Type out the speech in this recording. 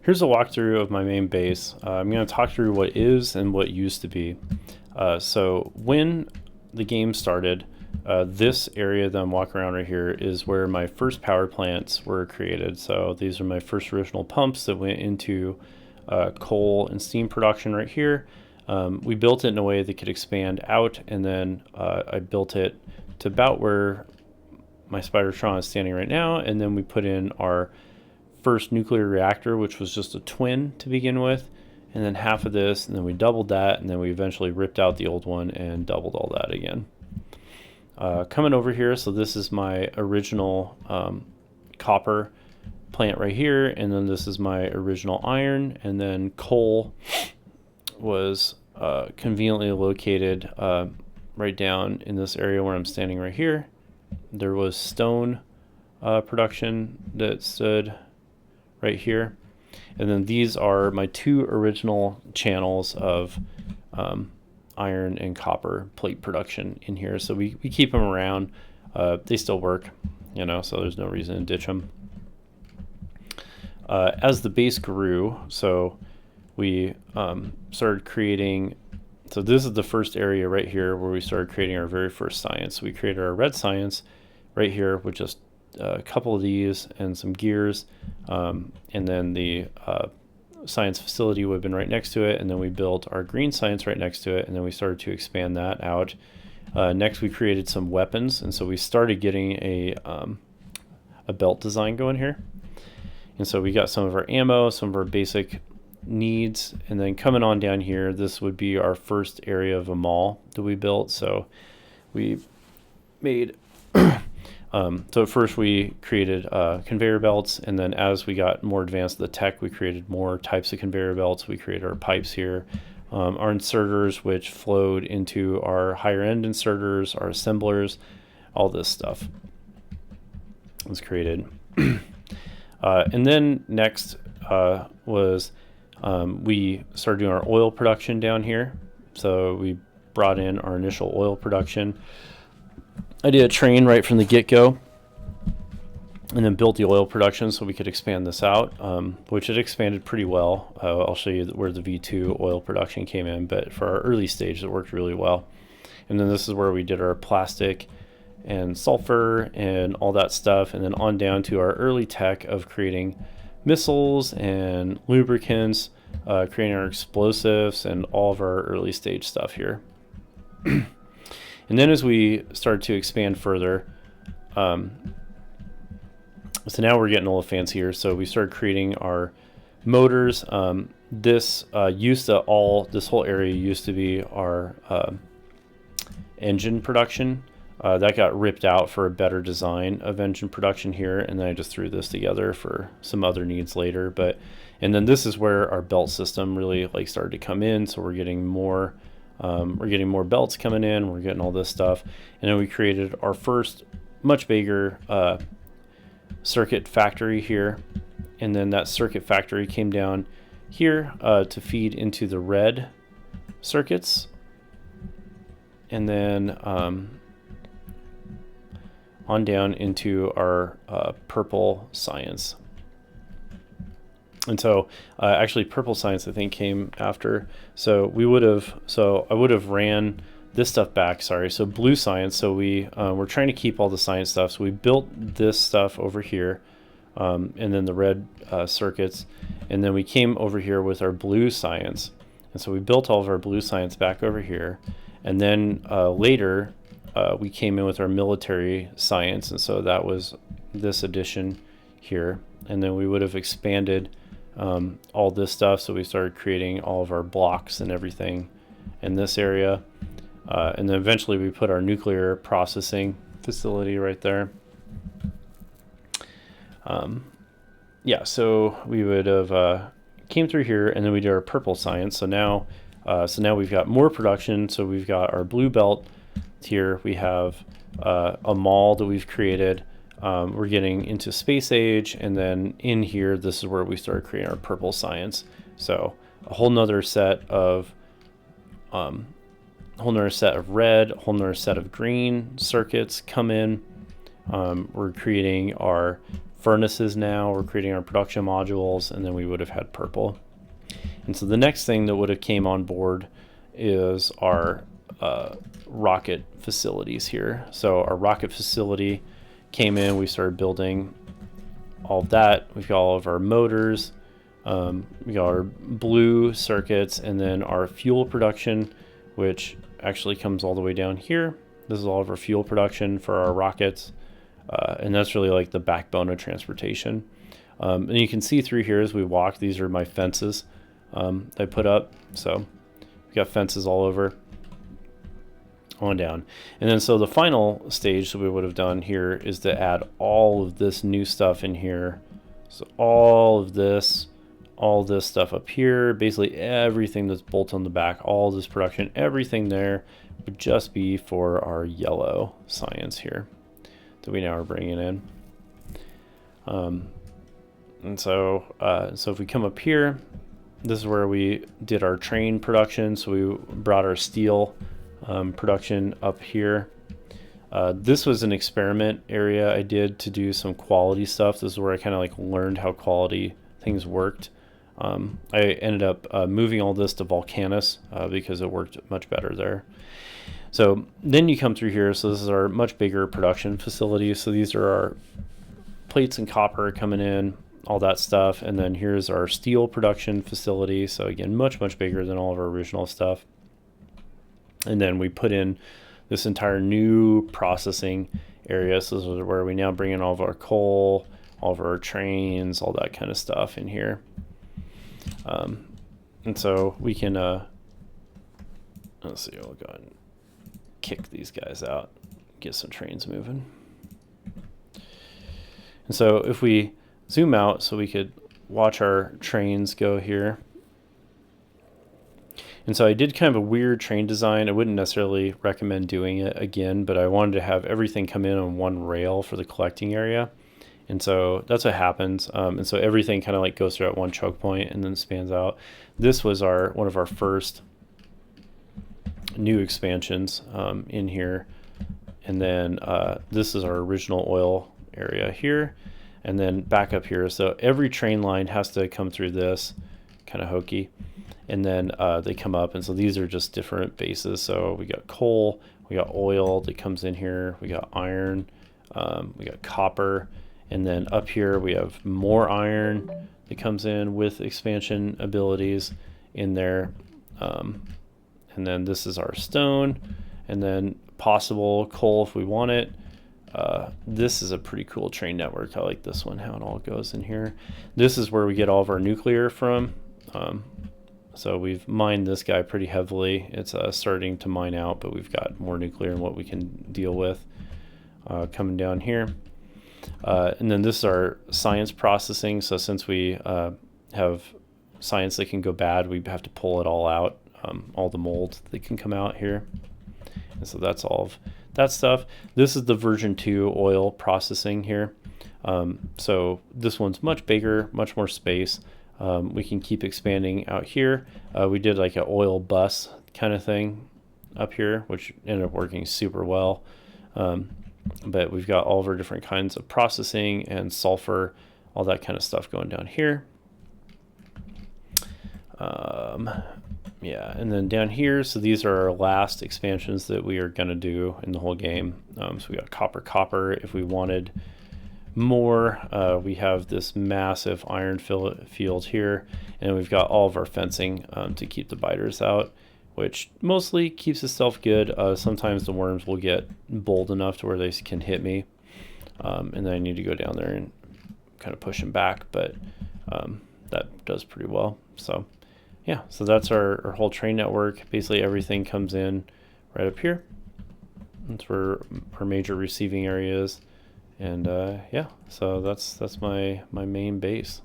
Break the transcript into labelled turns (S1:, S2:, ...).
S1: Here's a walkthrough of my main base. I'm going to talk through what is and what used to be. So when the game started, this area that I'm walking around right here is where my first power plants were created. So these are my first original pumps that went into coal and steam production right here. We built it in a way that could expand out, and then I built it to about where my Spidertron is standing right now, and then we put in our first nuclear reactor, which was just a twin to begin with, and then half of this, and then we doubled that, and then we eventually ripped out the old one and doubled all that again. Coming over here, so this is my original copper plant right here, and then this is my original iron, and then coal was conveniently located right down in this area where I'm standing right here. There was stone production that stood right here, and then these are my two original channels of iron and copper plate production in here. So we keep them around. They still work, so there's no reason to ditch them. As the base grew, so we started creating, so this is the first area right here where we started creating our very first science. We created our red science right here with just a couple of these and some gears, and then the science facility would have been right next to it, and then we built our green science right next to it, and then we started to expand that out. Next we created some weapons, and so we started getting a belt design going here, and so we got some of our ammo, some of our basic needs, and then coming on down here, this would be our first area of a mall that we built. So we made so at first we created conveyor belts, and then as we got more advanced the tech, we created more types of conveyor belts. We created our pipes here, our inserters, which flowed into our higher end inserters, our assemblers, all this stuff was created. And then next was we started doing our oil production down here. So we brought in our initial oil production. I did a train right from the get-go, and then built the oil production so we could expand this out, which it expanded pretty well. I'll show you where the V2 oil production came in, but for our early stage it worked really well. And then this is where we did our plastic and sulfur and all that stuff, and then on down to our early tech of creating missiles and lubricants, creating our explosives and all of our early stage stuff here. And then as we started to expand further, so now we're getting a little fancier. So we started creating our motors. This whole area used to be our engine production. That got ripped out for a better design of engine production here, and then I just threw this together for some other needs later. And then this is where our belt system really started to come in. So we're getting more belts coming in. We're getting all this stuff, and then we created our first much bigger circuit factory here, and then that circuit factory came down here to feed into the red circuits, and then on down into our purple science. And so actually purple science I think came after. So I would have ran this stuff back, sorry. So blue science, so we're trying to keep all the science stuff. So we built this stuff over here, and then the red circuits, and then we came over here with our blue science. And so we built all of our blue science back over here. And then later we came in with our military science, and so that was this addition here. And then we would have expanded all this stuff, so we started creating all of our blocks and everything in this area, and then eventually we put our nuclear processing facility right there. So we would have came through here, and then we did our purple science. So now we've got more production. So we've got our blue belt here. We have a mall that we've created. We're getting into space age, and then in here, this is where we started creating our purple science. So a whole nother set of red, a whole nother set of green circuits come in. We're creating our furnaces now. We're creating our production modules, and then we would have had purple. And so the next thing that would have came on board is our rocket facilities here. So our rocket facility came in, we started building all of that. We've got all of our motors, we got our blue circuits, and then our fuel production, which actually comes all the way down here. This is all of our fuel production for our rockets, and that's really like the backbone of transportation. And you can see through here as we walk, these are my fences I put up. So we got fences all over, on down. And then so the final stage that we would have done here is to add all of this new stuff in here. So all this stuff up here, basically everything that's bolted on the back, all this production, everything there would just be for our yellow science here that we now are bringing in. And so if we come up here, this is where we did our train production. So we brought our steel production up here. This was an experiment area I did to do some quality stuff. This is where I kind of like learned how quality things worked. I ended up moving all this to Volcanus because it worked much better there. So then you come through here. So this is our much bigger production facility. So these are our plates and copper coming in, all that stuff. And then here's our steel production facility. So again, much bigger than all of our original stuff. And then we put in this entire new processing area. So this is where we now bring in all of our coal, all of our trains, all that kind of stuff in here. And so we can, let's see, we'll go ahead and kick these guys out, get some trains moving. And so if we zoom out so we could watch our trains go here. And so I did kind of a weird train design. I wouldn't necessarily recommend doing it again, but I wanted to have everything come in on one rail for the collecting area. And so that's what happens. And so everything kind of like goes through at one choke point and then spans out. This was one of our first new expansions in here. And then this is our original oil area here. And then back up here. So every train line has to come through this, kind of hokey. And then they come up, and so these are just different bases. So we got coal, we got oil that comes in here, we got iron, we got copper, and then up here we have more iron that comes in with expansion abilities in there. And then this is our stone, and then possible coal if we want it. This is a pretty cool train network. I like this one, how it all goes in here. This is where we get all of our nuclear from. So we've mined this guy pretty heavily. It's starting to mine out, but we've got more nuclear and what we can deal with coming down here. And then this is our science processing. So since we have science that can go bad, we have to pull it all out, all the mold that can come out here. And so that's all of that stuff. This is the version 2 oil processing here. So this one's much bigger, much more space. We can keep expanding out here. We did like an oil bus kind of thing up here, which ended up working super well. But we've got all of our different kinds of processing and sulfur, all that kind of stuff going down here. Yeah, and then down here, so these are our last expansions that we are going to do in the whole game. So we got copper. If we wanted more, we have this massive iron field here, and we've got all of our fencing to keep the biters out, which mostly keeps itself good. Sometimes the worms will get bold enough to where they can hit me, and then I need to go down there and kind of push them back, but that does pretty well. So yeah, so that's our whole train network. Basically everything comes in right up here. That's where our major receiving area is. And yeah, so that's my main base.